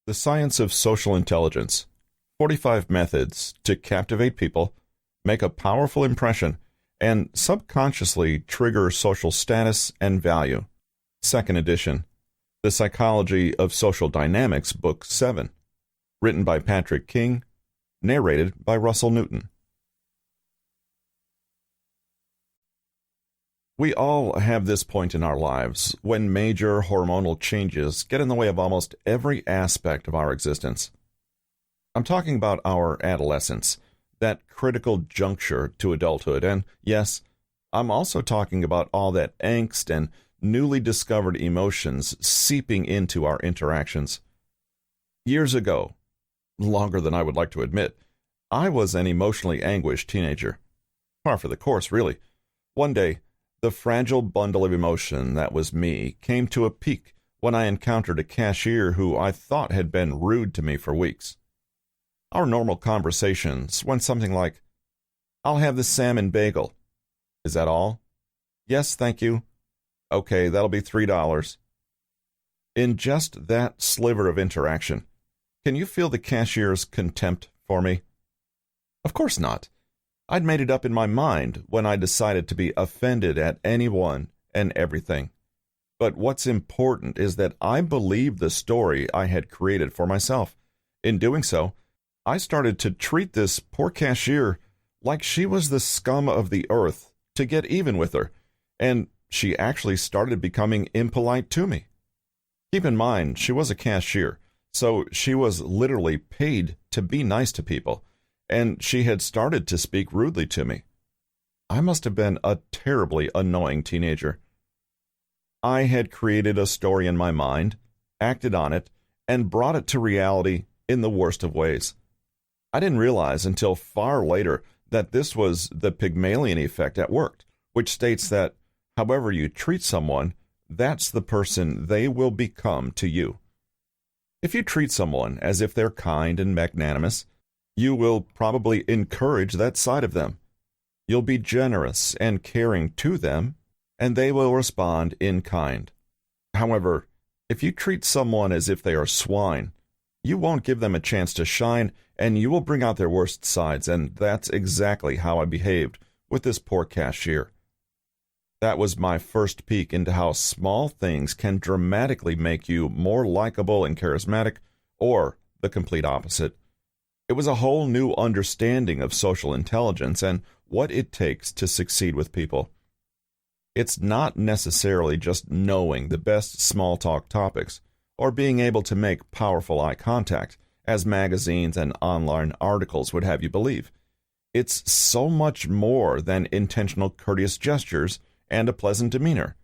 The Science of Social Intelligence. 45 Methods to Captivate People, Make a Powerful Impression, and Subconsciously Trigger Social Status and Value. Second edition. The Psychology of Social Dynamics, Book 7. Written by Patrick King. Narrated by Russell Newton. We all have this point in our lives when major hormonal changes get in the way of almost every aspect of our existence. I'm talking about our adolescence, that critical juncture to adulthood, and yes, I'm also talking about all that angst and newly discovered emotions seeping into our interactions. Years ago, longer than I would like to admit, I was an emotionally anguished teenager. Par for the course, really. One day, the fragile bundle of emotion that was me came to a peak when I encountered a cashier who I thought had been rude to me for weeks. Our normal conversations went something like, "I'll have the salmon bagel." "Is that all?" "Yes, thank you." "Okay, that'll be $3. In just that sliver of interaction, can you feel the cashier's contempt for me? Of course not. I'd made it up in my mind when I decided to be offended at anyone and everything. But what's important is that I believed the story I had created for myself. In doing so, I started to treat this poor cashier like she was the scum of the earth to get even with her, and she actually started becoming impolite to me. Keep in mind, she was a cashier, so she was literally paid to be nice to people, and she had started to speak rudely to me. I must have been a terribly annoying teenager. I had created a story in my mind, acted on it, and brought it to reality in the worst of ways. I didn't realize until far later that this was the Pygmalion effect at work, which states that however you treat someone, that's the person they will become to you. If you treat someone as if they're kind and magnanimous, you will probably encourage that side of them. You'll be generous and caring to them, and they will respond in kind. However, if you treat someone as if they are swine, you won't give them a chance to shine, and you will bring out their worst sides, and that's exactly how I behaved with this poor cashier. That was my first peek into how small things can dramatically make you more likable and charismatic, or the complete opposite. It was a whole new understanding of social intelligence and what it takes to succeed with people. It's not necessarily just knowing the best small talk topics or being able to make powerful eye contact, as magazines and online articles would have you believe. It's so much more than intentional courteous gestures and a pleasant demeanor.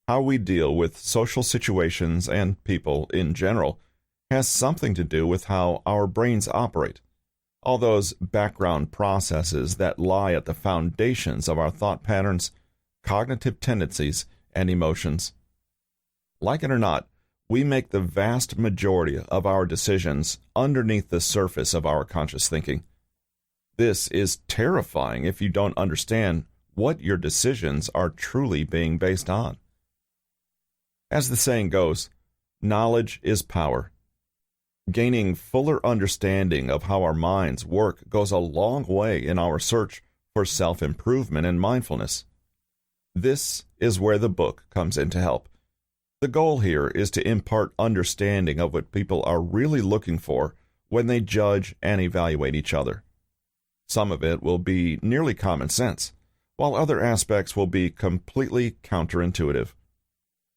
How we deal with social situations and people in general has something to do with how our brains operate. All those background processes that lie at the foundations of our thought patterns, cognitive tendencies, and emotions. Like it or not, we make the vast majority of our decisions underneath the surface of our conscious thinking. This is terrifying if you don't understand what your decisions are truly being based on. As the saying goes, knowledge is power. Gaining fuller understanding of how our minds work goes a long way in our search for self-improvement and mindfulness. This is where the book comes in to help. The goal here is to impart understanding of what people are really looking for when they judge and evaluate each other. Some of it will be nearly common sense, while other aspects will be completely counterintuitive.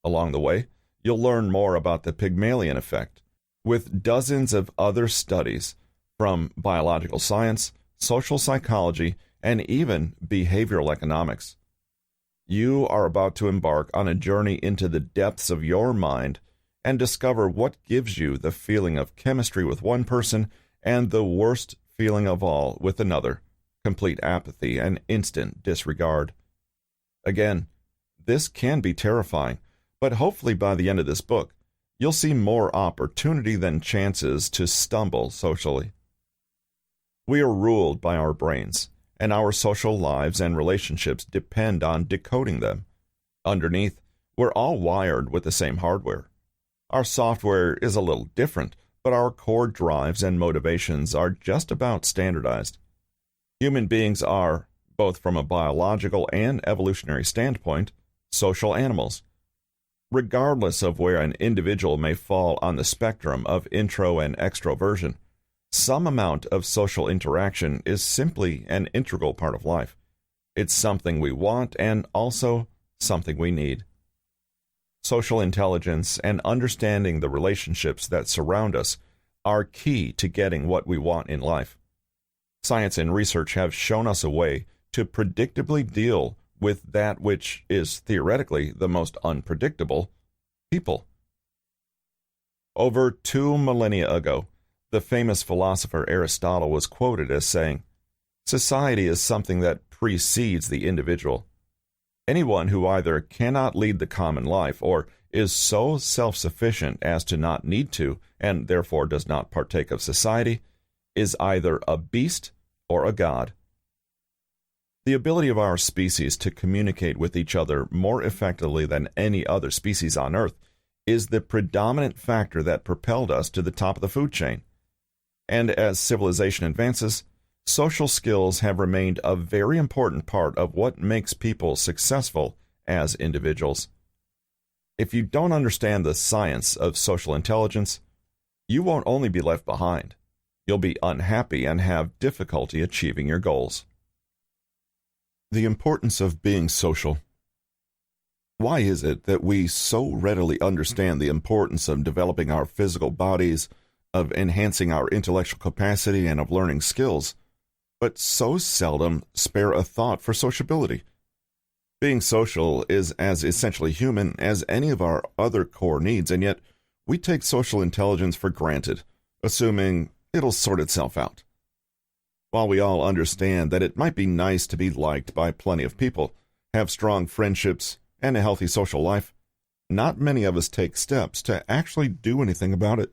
Along the way, you'll learn more about the Pygmalion effect, with dozens of other studies from biological science, social psychology, and even behavioral economics. You are about to embark on a journey into the depths of your mind and discover what gives you the feeling of chemistry with one person and the worst feeling of all with another, complete apathy and instant disregard. Again, this can be terrifying, but hopefully by the end of this book, you'll see more opportunity than chances to stumble socially. We are ruled by our brains, and our social lives and relationships depend on decoding them. Underneath, we're all wired with the same hardware. Our software is a little different, but our core drives and motivations are just about standardized. Human beings are, both from a biological and evolutionary standpoint, social animals. Regardless of where an individual may fall on the spectrum of intro and extroversion, some amount of social interaction is simply an integral part of life. It's something we want and also something we need. Social intelligence and understanding the relationships that surround us are key to getting what we want in life. Science and research have shown us a way to predictably deal with that which is theoretically the most unpredictable, people. Over 2 millennia ago, the famous philosopher Aristotle was quoted as saying, "Society is something that precedes the individual. Anyone who either cannot lead the common life or is so self-sufficient as to not need to, and therefore does not partake of society, is either a beast or a god." The ability of our species to communicate with each other more effectively than any other species on Earth is the predominant factor that propelled us to the top of the food chain. And as civilization advances, social skills have remained a very important part of what makes people successful as individuals. If you don't understand the science of social intelligence, you won't only be left behind, you'll be unhappy and have difficulty achieving your goals. The importance of being social. Why is it that we so readily understand the importance of developing our physical bodies, of enhancing our intellectual capacity, and of learning skills, but so seldom spare a thought for sociability? Being social is as essentially human as any of our other core needs, and yet we take social intelligence for granted, assuming it'll sort itself out. While we all understand that it might be nice to be liked by plenty of people, have strong friendships, and a healthy social life, not many of us take steps to actually do anything about it.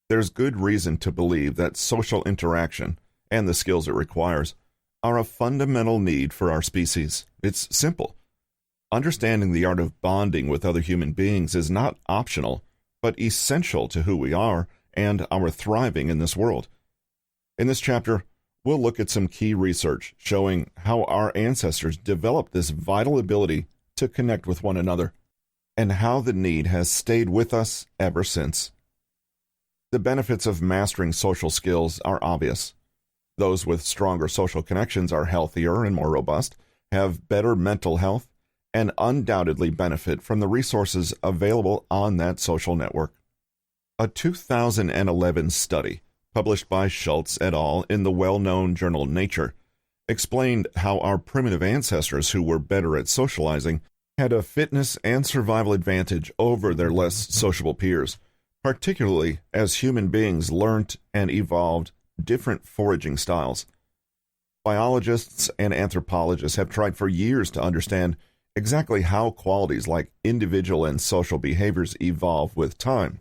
There's good reason to believe that social interaction, and the skills it requires, are a fundamental need for our species. It's simple. Understanding the art of bonding with other human beings is not optional, but essential to who we are and our thriving in this world. In this chapter, we'll look at some key research showing how our ancestors developed this vital ability to connect with one another, and how the need has stayed with us ever since. The benefits of mastering social skills are obvious. Those with stronger social connections are healthier and more robust, have better mental health, and undoubtedly benefit from the resources available on that social network. A 2011 study published by Schultz et al. In the well-known journal Nature, explained how our primitive ancestors who were better at socializing had a fitness and survival advantage over their less sociable peers, particularly as human beings learnt and evolved different foraging styles. Biologists and anthropologists have tried for years to understand exactly how qualities like individual and social behaviors evolve with time.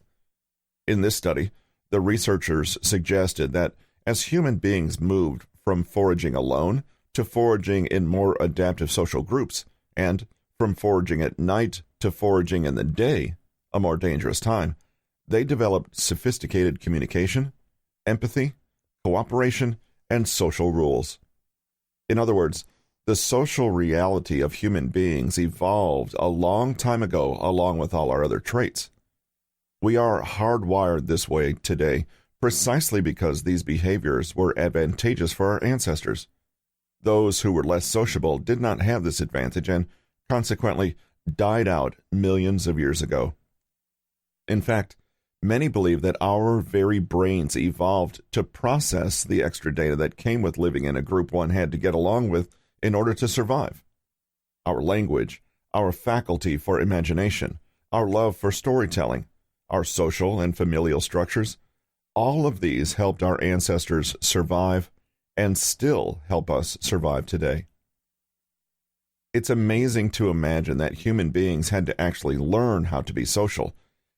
In this study, the researchers suggested that as human beings moved from foraging alone to foraging in more adaptive social groups, and from foraging at night to foraging in the day, a more dangerous time, they developed sophisticated communication, empathy, cooperation, and social rules. In other words, the social reality of human beings evolved a long time ago along with all our other traits. We are hardwired this way today precisely because these behaviors were advantageous for our ancestors. Those who were less sociable did not have this advantage and consequently died out millions of years ago. In fact, many believe that our very brains evolved to process the extra data that came with living in a group one had to get along with in order to survive. Our language, our faculty for imagination, our love for storytelling, our social and familial structures, all of these helped our ancestors survive and still help us survive today. It's amazing to imagine that human beings had to actually learn how to be social,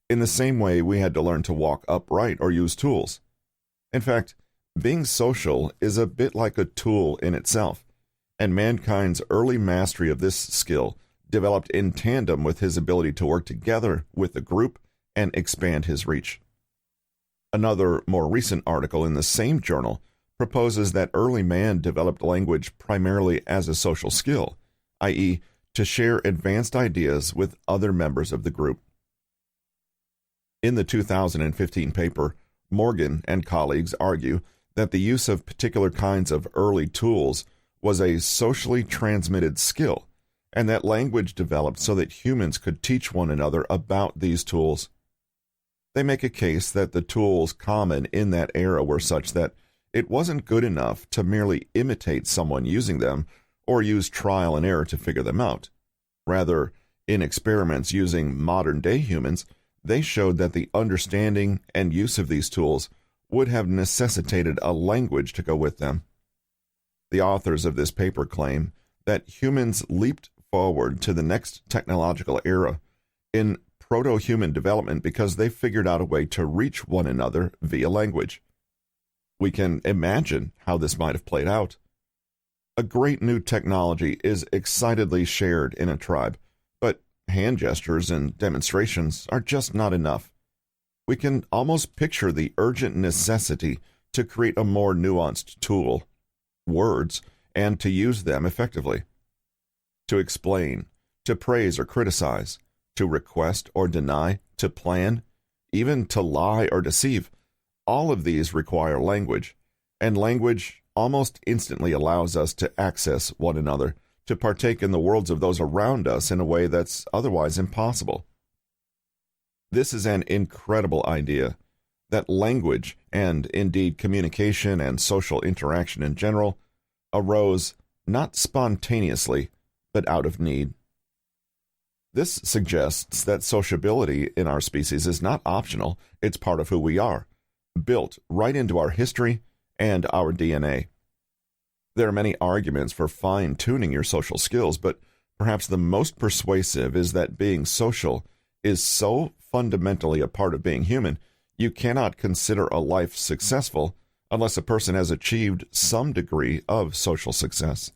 in the same way we had to learn to walk upright or use tools. In fact, being social is a bit like a tool in itself, and mankind's early mastery of this skill developed in tandem with his ability to work together with the group and expand his reach. Another, more recent article in the same journal proposes that early man developed language primarily as a social skill, i.e., to share advanced ideas with other members of the group. In the 2015 paper, Morgan and colleagues argue that the use of particular kinds of early tools was a socially transmitted skill, and that language developed so that humans could teach one another about these tools. They make a case that the tools common in that era were such that it wasn't good enough to merely imitate someone using them or use trial and error to figure them out. Rather, in experiments using modern-day humans, they showed that the understanding and use of these tools would have necessitated a language to go with them. The authors of this paper claim that humans leaped forward to the next technological era in proto-human development because they figured out a way to reach one another via language. We can imagine how this might have played out. A great new technology is excitedly shared in a tribe, but hand gestures and demonstrations are just not enough. We can almost picture the urgent necessity to create a more nuanced tool, words, and to use them effectively. To explain, to praise or criticize, to request or deny, to plan, even to lie or deceive, all of these require language, and language almost instantly allows us to access one another, to partake in the worlds of those around us in a way that's otherwise impossible. This is an incredible idea, that language, and indeed communication and social interaction in general, arose not spontaneously, but out of need. This suggests that sociability in our species is not optional, it's part of who we are, built right into our history and our DNA. There are many arguments for fine-tuning your social skills, but perhaps the most persuasive is that being social is so fundamentally a part of being human, you cannot consider a life successful unless a person has achieved some degree of social success.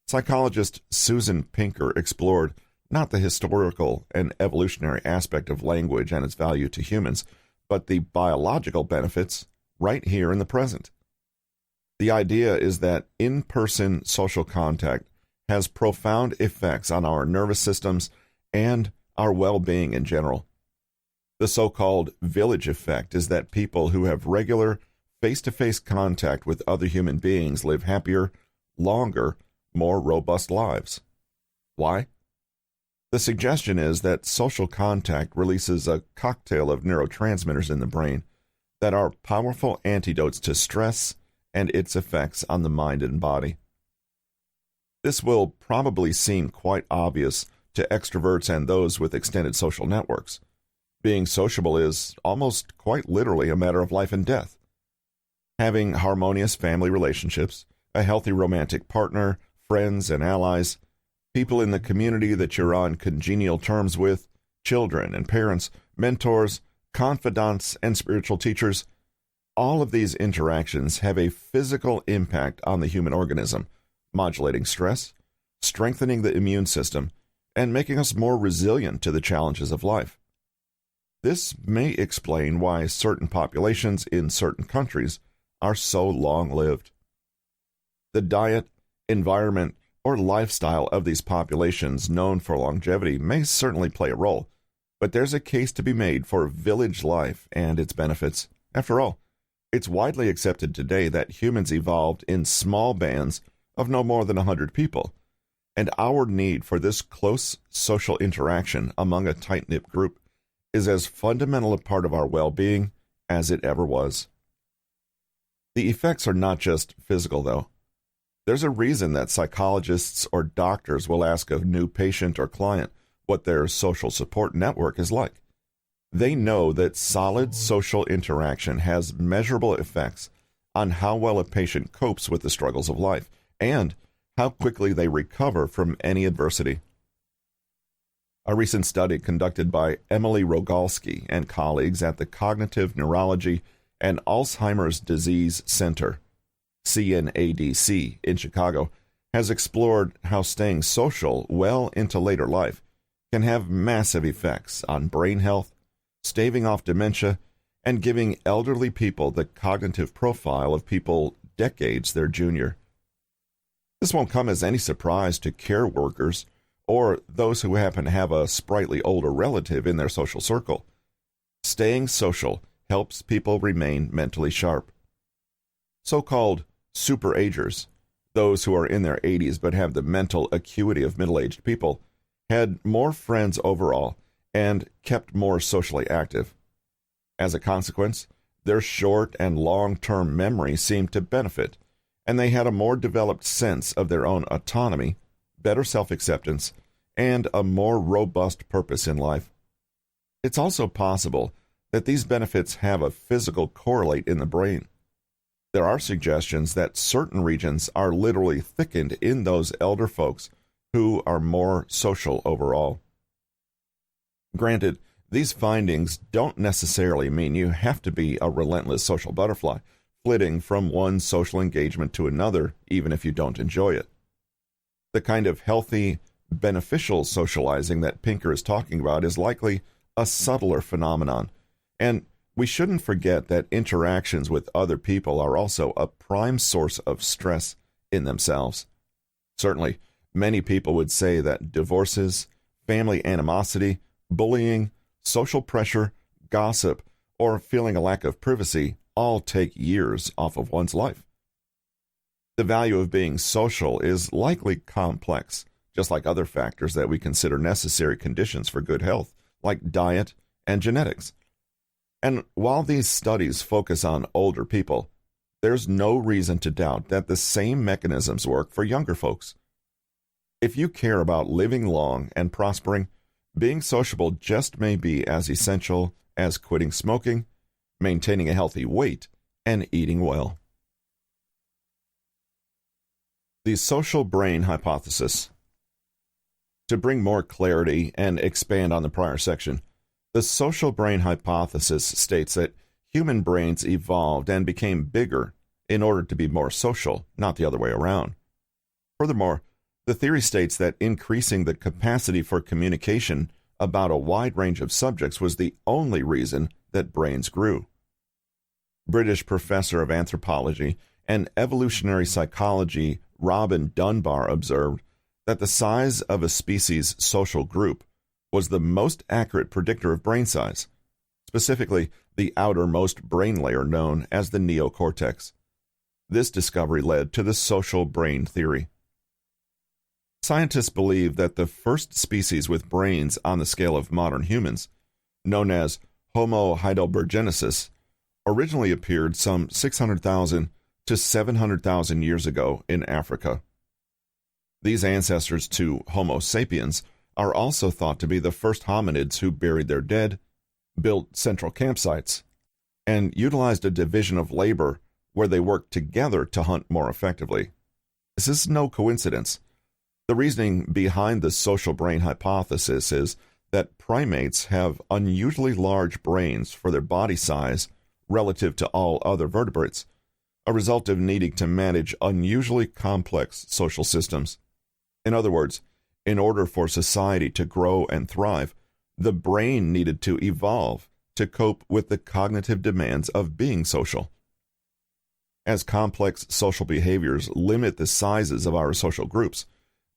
Psychologist Susan Pinker explored not the historical and evolutionary aspect of language and its value to humans, but the biological benefits right here in the present. The idea is that in-person social contact has profound effects on our nervous systems and our well-being in general. The so-called village effect is that people who have regular face-to-face contact with other human beings live happier, longer, more robust lives. Why? The suggestion is that social contact releases a cocktail of neurotransmitters in the brain that are powerful antidotes to stress and its effects on the mind and body. This will probably seem quite obvious to extroverts and those with extended social networks. Being sociable is almost quite literally a matter of life and death. Having harmonious family relationships, a healthy romantic partner, friends and allies, people in the community that you're on congenial terms with, children and parents, mentors, confidants, and spiritual teachers, all of these interactions have a physical impact on the human organism, modulating stress, strengthening the immune system, and making us more resilient to the challenges of life. This may explain why certain populations in certain countries are so long-lived. The diet, environment, or lifestyle of these populations known for longevity may certainly play a role, but there's a case to be made for village life and its benefits. After all, it's widely accepted today that humans evolved in small bands of no more than 100 people, and our need for this close social interaction among a tight-knit group is as fundamental a part of our well-being as it ever was. The effects are not just physical, though. There's a reason that psychologists or doctors will ask a new patient or client what their social support network is like. They know that solid social interaction has measurable effects on how well a patient copes with the struggles of life and how quickly they recover from any adversity. A recent study conducted by Emily Rogalski and colleagues at the Cognitive Neurology and Alzheimer's Disease Center, CNADC, in Chicago, has explored how staying social well into later life can have massive effects on brain health, staving off dementia, and giving elderly people the cognitive profile of people decades their junior. This won't come as any surprise to care workers or those who happen to have a sprightly older relative in their social circle. Staying social helps people remain mentally sharp. So-called super-agers, those who are in their 80s but have the mental acuity of middle-aged people, had more friends overall and kept more socially active. As a consequence, their short and long-term memory seemed to benefit, and they had a more developed sense of their own autonomy, better self-acceptance, and a more robust purpose in life. It's also possible that these benefits have a physical correlate in the brain. There are suggestions that certain regions are literally thickened in those elder folks who are more social overall. Granted, these findings don't necessarily mean you have to be a relentless social butterfly, flitting from one social engagement to another, even if you don't enjoy it. The kind of healthy, beneficial socializing that Pinker is talking about is likely a subtler phenomenon, and we shouldn't forget that interactions with other people are also a prime source of stress in themselves. Certainly, many people would say that divorces, family animosity, bullying, social pressure, gossip, or feeling a lack of privacy all take years off of one's life. The value of being social is likely complex, just like other factors that we consider necessary conditions for good health, like diet and genetics. And while these studies focus on older people, there's no reason to doubt that the same mechanisms work for younger folks. If you care about living long and prospering, being sociable just may be as essential as quitting smoking, maintaining a healthy weight, and eating well. The social brain hypothesis. To bring more clarity and expand on the prior section, the social brain hypothesis states that human brains evolved and became bigger in order to be more social, not the other way around. Furthermore, the theory states that increasing the capacity for communication about a wide range of subjects was the only reason that brains grew. British professor of anthropology and evolutionary psychology Robin Dunbar observed that the size of a species' social group was the most accurate predictor of brain size, specifically the outermost brain layer known as the neocortex. This discovery led to the social brain theory. Scientists believe that the first species with brains on the scale of modern humans, known as Homo heidelbergensis, originally appeared some 600,000 to 700,000 years ago in Africa. These ancestors to Homo sapiens are also thought to be the first hominids who buried their dead, built central campsites, and utilized a division of labor where they worked together to hunt more effectively. This is no coincidence. The reasoning behind the social brain hypothesis is that primates have unusually large brains for their body size relative to all other vertebrates, a result of needing to manage unusually complex social systems. In other words, in order for society to grow and thrive, the brain needed to evolve to cope with the cognitive demands of being social. As complex social behaviors limit the sizes of our social groups,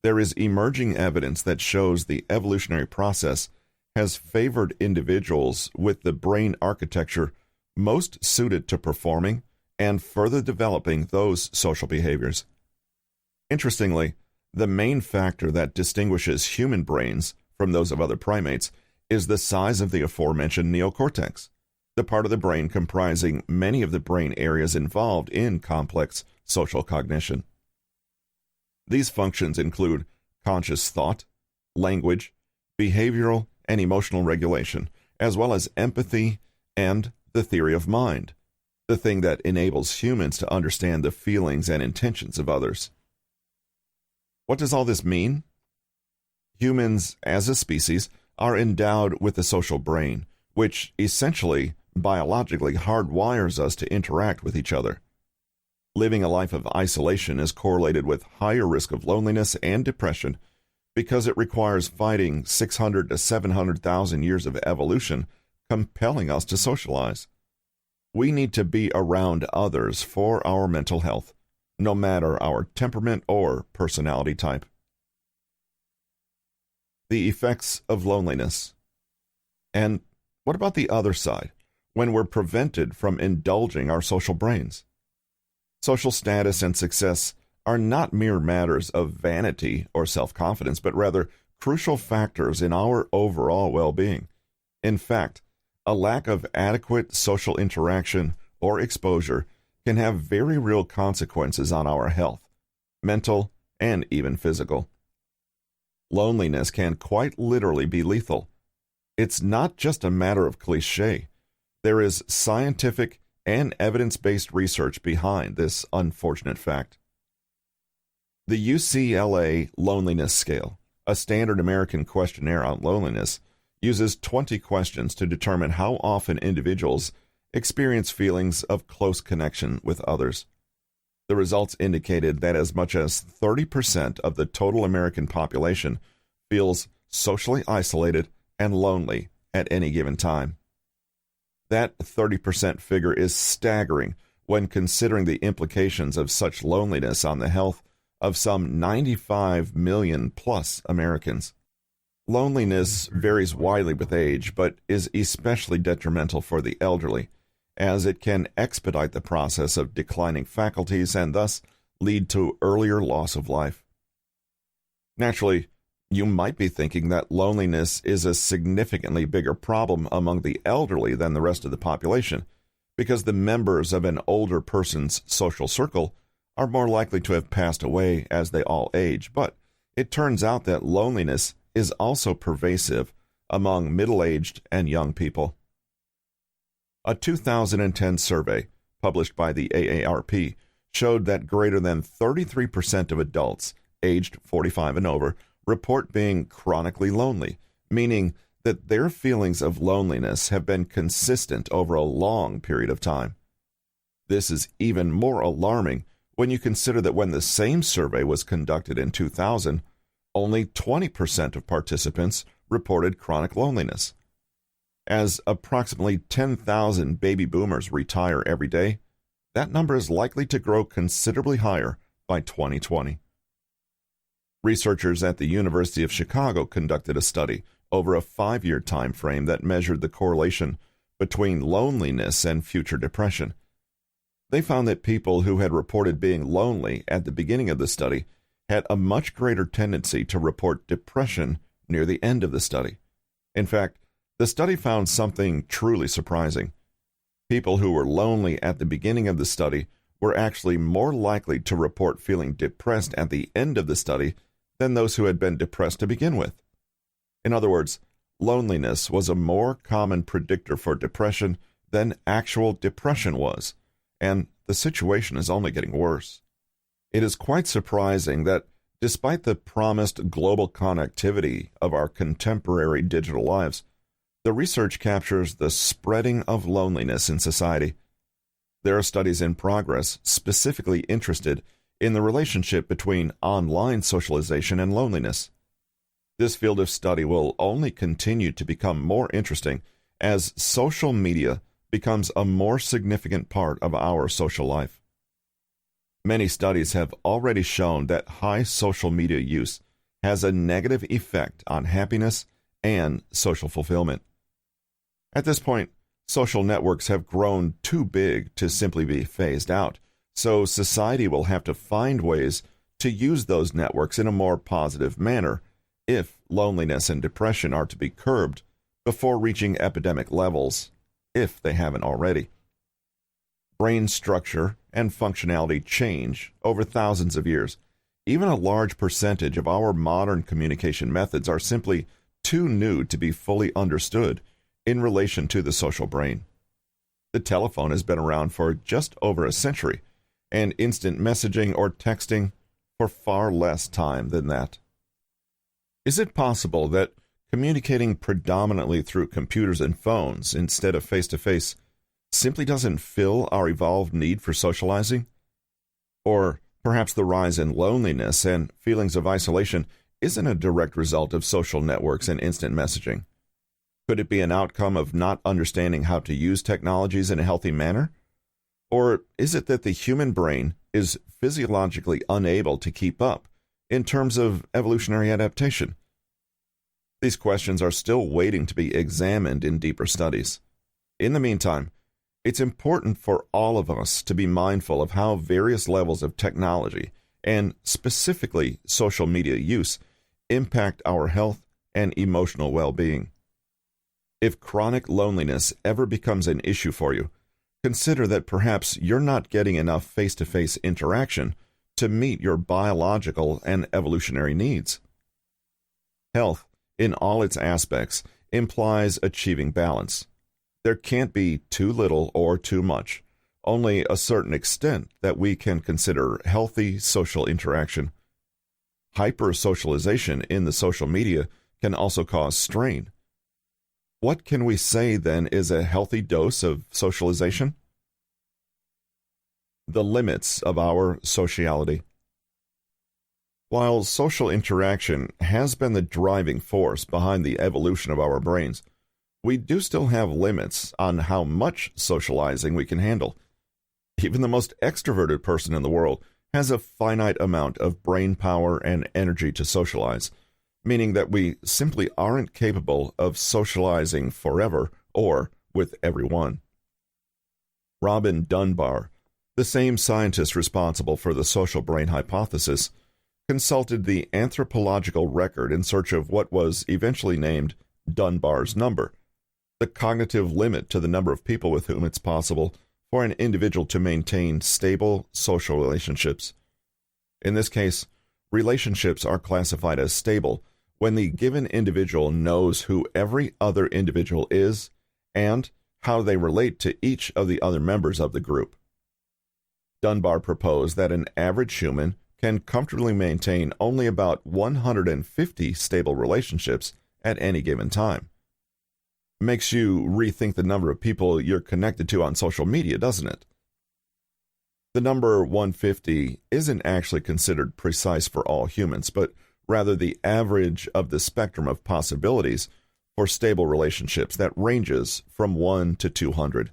there is emerging evidence that shows the evolutionary process has favored individuals with the brain architecture most suited to performing and further developing those social behaviors. Interestingly, the main factor that distinguishes human brains from those of other primates is the size of the aforementioned neocortex, the part of the brain comprising many of the brain areas involved in complex social cognition. These functions include conscious thought, language, behavioral and emotional regulation, as well as empathy and the theory of mind, the thing that enables humans to understand the feelings and intentions of others. What does all this mean? Humans, as a species, are endowed with a social brain, which essentially biologically hardwires us to interact with each other. Living a life of isolation is correlated with higher risk of loneliness and depression because it requires fighting 600 to 700,000 years of evolution compelling us to socialize. we need to be around others for our mental health, no matter our temperament or personality type. The effects of loneliness. And what about the other side, when we're prevented from indulging our social brains? Social status and success are not mere matters of vanity or self-confidence, but rather crucial factors in our overall well-being. In fact, a lack of adequate social interaction or exposure can have very real consequences on our health, mental and even physical. Loneliness can quite literally be lethal. It's not just a matter of cliché. There is scientific and evidence-based research behind this unfortunate fact. The UCLA Loneliness Scale, a standard American questionnaire on loneliness, uses 20 questions to determine how often individuals experience feelings of close connection with others. The results indicated that as much as 30% of the total American population feels socially isolated and lonely at any given time. That 30% figure is staggering when considering the implications of such loneliness on the health of some 95 million plus Americans. Loneliness varies widely with age, but is especially detrimental for the elderly, as it can expedite the process of declining faculties and thus lead to earlier loss of life. Naturally, you might be thinking that loneliness is a significantly bigger problem among the elderly than the rest of the population, because the members of an older person's social circle are more likely to have passed away as they all age. But it turns out that loneliness is also pervasive among middle-aged and young people. A 2010 survey published by the AARP showed that greater than 33% of adults aged 45 and over report being chronically lonely, meaning that their feelings of loneliness have been consistent over a long period of time. This is even more alarming when you consider that when the same survey was conducted in 2000, only 20% of participants reported chronic loneliness. As approximately 10,000 baby boomers retire every day, that number is likely to grow considerably higher by 2020. Researchers at the University of Chicago conducted a study over a 5-year time frame that measured the correlation between loneliness and future depression. They found that people who had reported being lonely at the beginning of the study had a much greater tendency to report depression near the end of the study. In fact, the study found something truly surprising. People who were lonely at the beginning of the study were actually more likely to report feeling depressed at the end of the study than those who had been depressed to begin with. In other words, loneliness was a more common predictor for depression than actual depression was, and the situation is only getting worse. It is quite surprising that despite the promised global connectivity of our contemporary digital lives, the research captures the spreading of loneliness in society. There are studies in progress specifically interested in the relationship between online socialization and loneliness. This field of study will only continue to become more interesting as social media becomes a more significant part of our social life. Many studies have already shown that high social media use has a negative effect on happiness and social fulfillment. At this point, social networks have grown too big to simply be phased out, so society will have to find ways to use those networks in a more positive manner if loneliness and depression are to be curbed before reaching epidemic levels, if they haven't already. Brain structure and functionality change over thousands of years. Even a large percentage of our modern communication methods are simply too new to be fully understood in relation to the social brain. The telephone has been around for just over a century, and instant messaging or texting for far less time than that. Is it possible that communicating predominantly through computers and phones instead of face-to-face simply doesn't fill our evolved need for socializing? Or perhaps the rise in loneliness and feelings of isolation isn't a direct result of social networks and instant messaging? Could it be an outcome of not understanding how to use technologies in a healthy manner? Or is it that the human brain is physiologically unable to keep up in terms of evolutionary adaptation? These questions are still waiting to be examined in deeper studies. In the meantime, it's important for all of us to be mindful of how various levels of technology, and specifically social media use, impact our health and emotional well-being. If chronic loneliness ever becomes an issue for you, consider that perhaps you're not getting enough face-to-face interaction to meet your biological and evolutionary needs. Health, in all its aspects, implies achieving balance. There can't be too little or too much, only a certain extent that we can consider healthy social interaction. Hyper-socialization in the social media can also cause strain. What can we say, then, is a healthy dose of socialization? The limits of our sociality. While social interaction has been the driving force behind the evolution of our brains, we do still have limits on how much socializing we can handle. Even the most extroverted person in the world has a finite amount of brain power and energy to socialize, meaning that we simply aren't capable of socializing forever or with everyone. Robin Dunbar, the same scientist responsible for the social brain hypothesis, consulted the anthropological record in search of what was eventually named Dunbar's number, the cognitive limit to the number of people with whom it's possible for an individual to maintain stable social relationships. In this case, relationships are classified as stable when the given individual knows who every other individual is and how they relate to each of the other members of the group. Dunbar proposed that an average human can comfortably maintain only about 150 stable relationships at any given time. Makes you rethink the number of people you're connected to on social media, doesn't it? The number 150 isn't actually considered precise for all humans, but rather the average of the spectrum of possibilities for stable relationships that ranges from 1 to 200.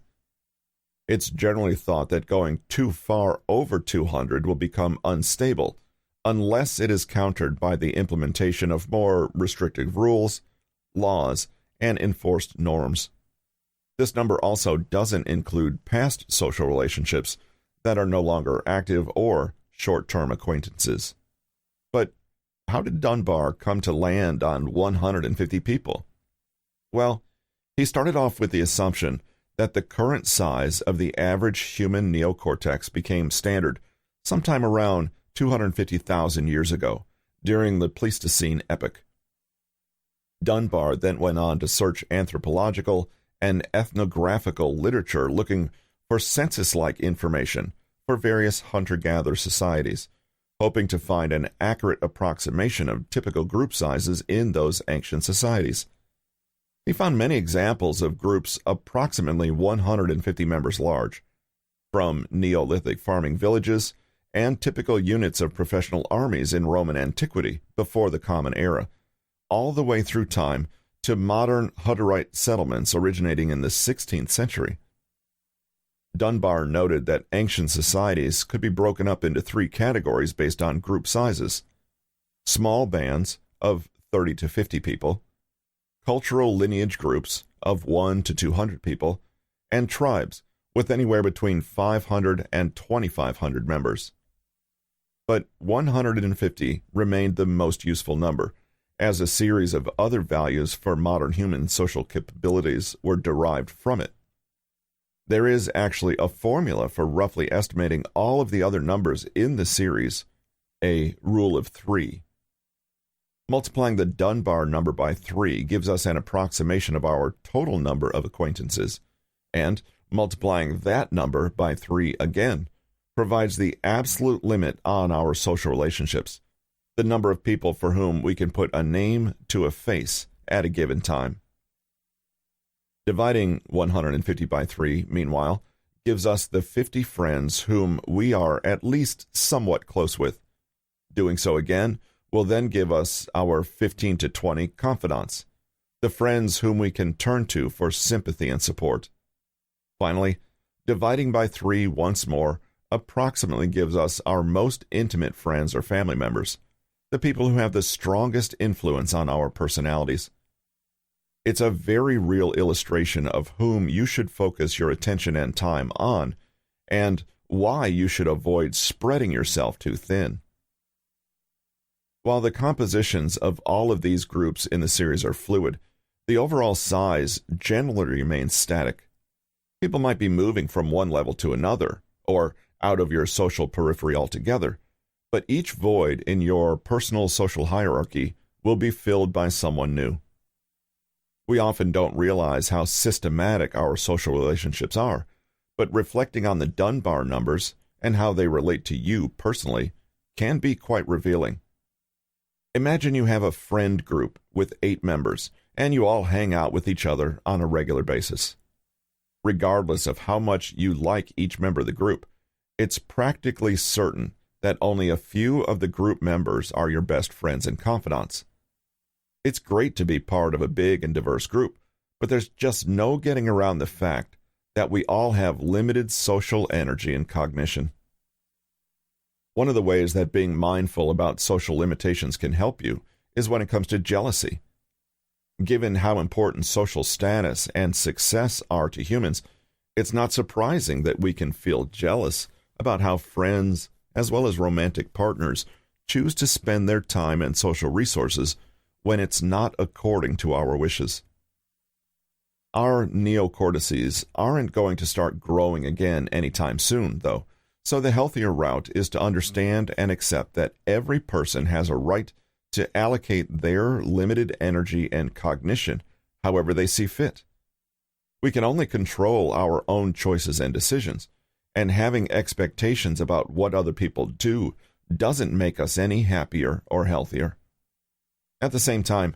It's generally thought that going too far over 200 will become unstable, unless it is countered by the implementation of more restrictive rules, laws, and enforced norms. This number also doesn't include past social relationships that are no longer active or short-term acquaintances. But how did Dunbar come to land on 150 people? Well, he started off with the assumption that the current size of the average human neocortex became standard sometime around 250,000 years ago, during the Pleistocene epoch. Dunbar then went on to search anthropological and ethnographical literature looking for census-like information for various hunter-gatherer societies, hoping to find an accurate approximation of typical group sizes in those ancient societies. He found many examples of groups approximately 150 members large, from Neolithic farming villages and typical units of professional armies in Roman antiquity before the Common Era, all the way through time to modern Hutterite settlements originating in the 16th century. Dunbar noted that ancient societies could be broken up into three categories based on group sizes: small bands of 30 to 50 people, cultural lineage groups of 1 to 200 people, and tribes with anywhere between 500 and 2,500 members. But 150 remained the most useful number, as a series of other values for modern human social capabilities were derived from it. There is actually a formula for roughly estimating all of the other numbers in the series, a rule of 3. Multiplying the Dunbar number by 3 gives us an approximation of our total number of acquaintances, and multiplying that number by 3 again provides the absolute limit on our social relationships, the number of people for whom we can put a name to a face at a given time. Dividing 150 by 3, meanwhile, gives us the 50 friends whom we are at least somewhat close with. Doing so again will then give us our 15 to 20 confidants, the friends whom we can turn to for sympathy and support. Finally, dividing by 3 once more approximately gives us our most intimate friends or family members, the people who have the strongest influence on our personalities. It's a very real illustration of whom you should focus your attention and time on, and why you should avoid spreading yourself too thin. While the compositions of all of these groups in the series are fluid, the overall size generally remains static. People might be moving from one level to another, or out of your social periphery altogether, but each void in your personal social hierarchy will be filled by someone new. We often don't realize how systematic our social relationships are, but reflecting on the Dunbar numbers and how they relate to you personally can be quite revealing. Imagine you have a friend group with 8 members, and you all hang out with each other on a regular basis. Regardless of how much you like each member of the group, it's practically certain that only a few of the group members are your best friends and confidants. It's great to be part of a big and diverse group, but there's just no getting around the fact that we all have limited social energy and cognition. One of the ways that being mindful about social limitations can help you is when it comes to jealousy. Given how important social status and success are to humans, it's not surprising that we can feel jealous about how friends, as well as romantic partners, choose to spend their time and social resources when it's not according to our wishes. Our neocortices aren't going to start growing again anytime soon, though, so the healthier route is to understand and accept that every person has a right to allocate their limited energy and cognition however they see fit. We can only control our own choices and decisions, and having expectations about what other people do doesn't make us any happier or healthier. At the same time,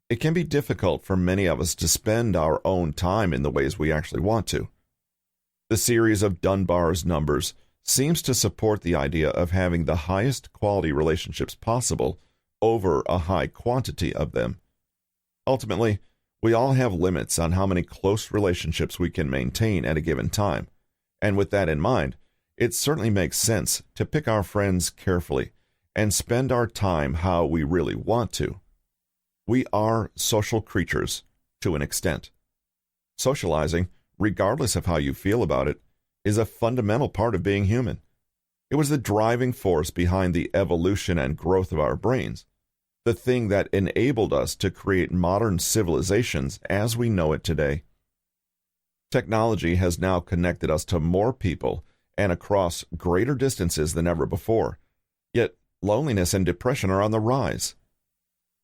it can be difficult for many of us to spend our own time in the ways we actually want to. The series of Dunbar's numbers seems to support the idea of having the highest quality relationships possible over a high quantity of them. Ultimately, we all have limits on how many close relationships we can maintain at a given time, and with that in mind, it certainly makes sense to pick our friends carefully and spend our time how we really want to. We are social creatures to an extent. Socializing, regardless of how you feel about it, is a fundamental part of being human. It was the driving force behind the evolution and growth of our brains, the thing that enabled us to create modern civilizations as we know it today. Technology has now connected us to more people and across greater distances than ever before, yet loneliness and depression are on the rise.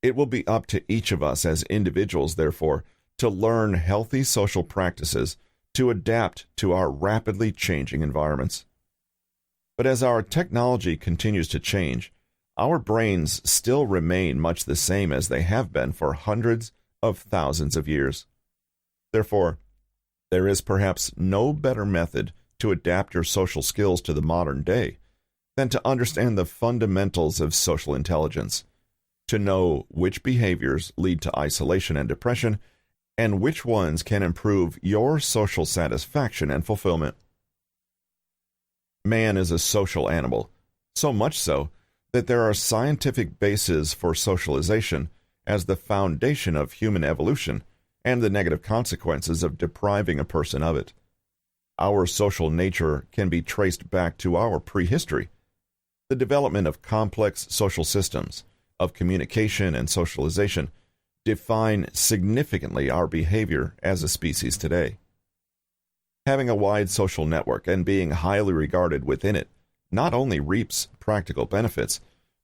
It will be up to each of us as individuals, therefore, to learn healthy social practices to adapt to our rapidly changing environments. But as our technology continues to change, our brains still remain much the same as they have been for hundreds of thousands of years. Therefore, there is perhaps no better method to adapt your social skills to the modern day than to understand the fundamentals of social intelligence, to know which behaviors lead to isolation and depression, and which ones can improve your social satisfaction and fulfillment. Man is a social animal, so much so that there are scientific bases for socialization as the foundation of human evolution and the negative consequences of depriving a person of it. Our social nature can be traced back to our prehistory. The development of complex social systems, of communication and socialization, define significantly our behavior as a species today. Having a wide social network and being highly regarded within it not only reaps practical benefits,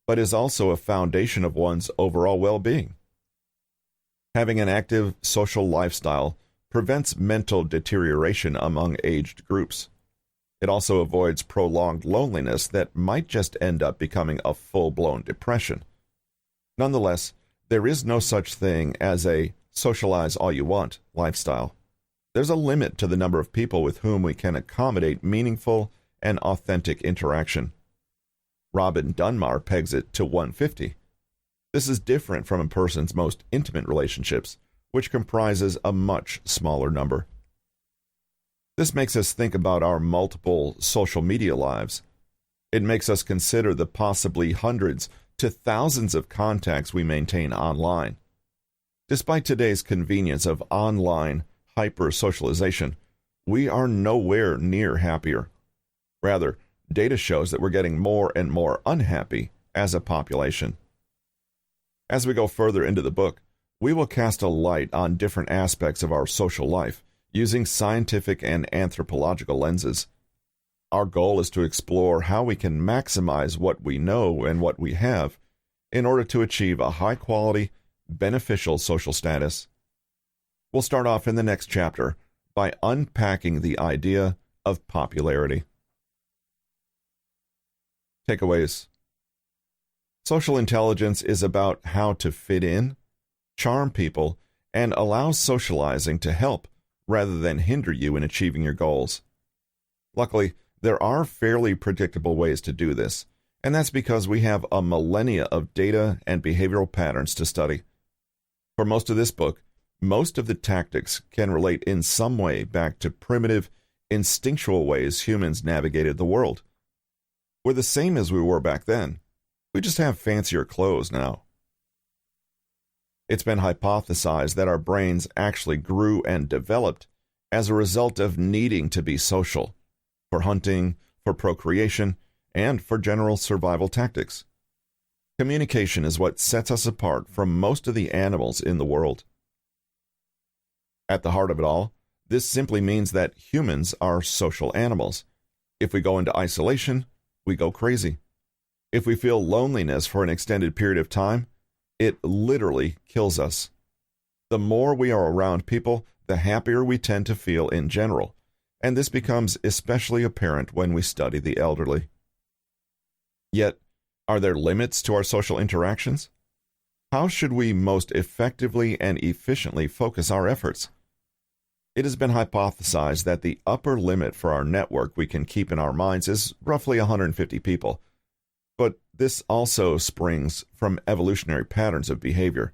but is also a foundation of one's overall well-being. Having an active social lifestyle prevents mental deterioration among aged groups. It also avoids prolonged loneliness that might just end up becoming a full-blown depression. Nonetheless, there is no such thing as a socialize all you want lifestyle. There's a limit to the number of people with whom we can accommodate meaningful and authentic interaction. Robin Dunbar pegs it to 150. This is different from a person's most intimate relationships, which comprises a much smaller number. This makes us think about our multiple social media lives. It makes us consider the possibly hundreds to thousands of contacts we maintain online. Despite today's convenience of online hyper-socialization, we are nowhere near happier. Rather, data shows that we're getting more and more unhappy as a population. As we go further into the book, we will cast a light on different aspects of our social life using scientific and anthropological lenses. Our goal is to explore how we can maximize what we know and what we have in order to achieve a high-quality, beneficial social status. We'll start off in the next chapter by unpacking the idea of popularity. Takeaways. Social intelligence is about how to fit in, charm people, and allow socializing to help rather than hinder you in achieving your goals. Luckily, there are fairly predictable ways to do this, and that's because we have a millennia of data and behavioral patterns to study. For most of this book, most of the tactics can relate in some way back to primitive, instinctual ways humans navigated the world. We're the same as we were back then. We just have fancier clothes now. It's been hypothesized that our brains actually grew and developed as a result of needing to be social, for hunting, for procreation, and for general survival tactics. Communication is what sets us apart from most of the animals in the world. At the heart of it all, this simply means that humans are social animals. If we go into isolation, we go crazy. If we feel loneliness for an extended period of time, it literally kills us. The more we are around people, the happier we tend to feel in general, and this becomes especially apparent when we study the elderly. Yet, are there limits to our social interactions? How should we most effectively and efficiently focus our efforts? It has been hypothesized that the upper limit for our network we can keep in our minds is roughly 150 people. But this also springs from evolutionary patterns of behavior.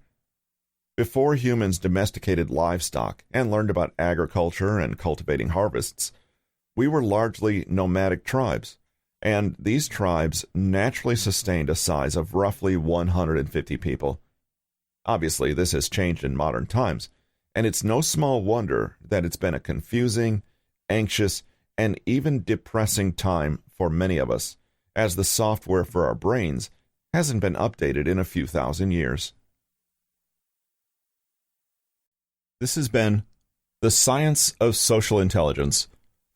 Before humans domesticated livestock and learned about agriculture and cultivating harvests, we were largely nomadic tribes, and these tribes naturally sustained a size of roughly 150 people. Obviously, this has changed in modern times, and it's no small wonder that it's been a confusing, anxious, and even depressing time for many of us, as the software for our brains hasn't been updated in a few thousand years. This has been The Science of Social Intelligence,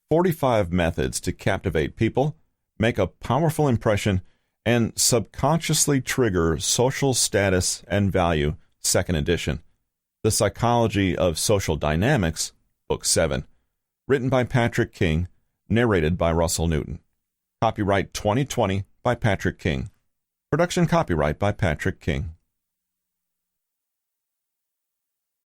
45 Methods to Captivate People, Make a Powerful Impression, and Subconsciously Trigger Social Status and Value, 2nd edition. The Psychology of Social Dynamics, Book 7. Written by Patrick King, narrated by Russell Newton. Copyright 2020 by Patrick King. Production copyright by Patrick King.